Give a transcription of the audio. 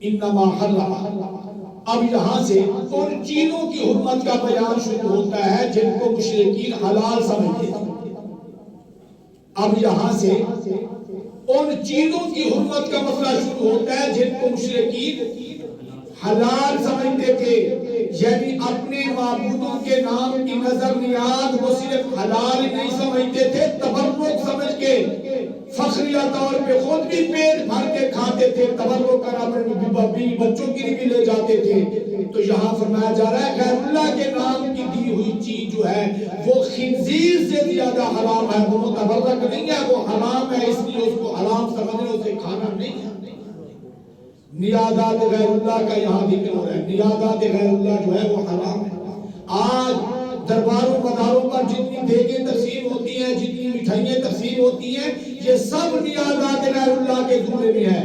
انما حرم. اب یہاں سے ان چیزوں کی حرمت کا بیان شروع ہوتا ہے جن کو مشرکین حلال سمجھتے تھے. اب یہاں سے ان چیزوں کی حرمت کا مسئلہ شروع ہوتا ہے جن کو مشرکین حلال سمجھتے تھے. یعنی اپنے معبودوں کے نام کی نظر نیاز وہ صرف حلال نہیں سمجھتے تھے، تبرک سمجھ کے فخریہ طور پہ خود بھی پیٹ بھر کے کھاتے تھے، تبرک کر اپنے بچوں کی بھی لے جاتے تھے. تو یہاں فرمایا جا رہا ہے غیر اللہ کے نام کی دی ہوئی چیز جو ہے وہ خنزیر سے زیادہ حرام ہے. وہ متبرک نہیں ہے، وہ حرام ہے، اس لیے اس کو حرام سمجھنے اسے کھانا نہیں ہے. نیازات غیر اللہ کا یہاں ذکر ہو رہا ہے. نیازات غیر اللہ جو ہے وہ حرام ہے. آج درباروں مداروں پر جتنی دیگیں تقسیم ہوتی ہیں، جتنی مٹھائیاں تقسیم ہوتی ہیں، یہ سب نیازات غیر اللہ کے ذمہ میں ہے.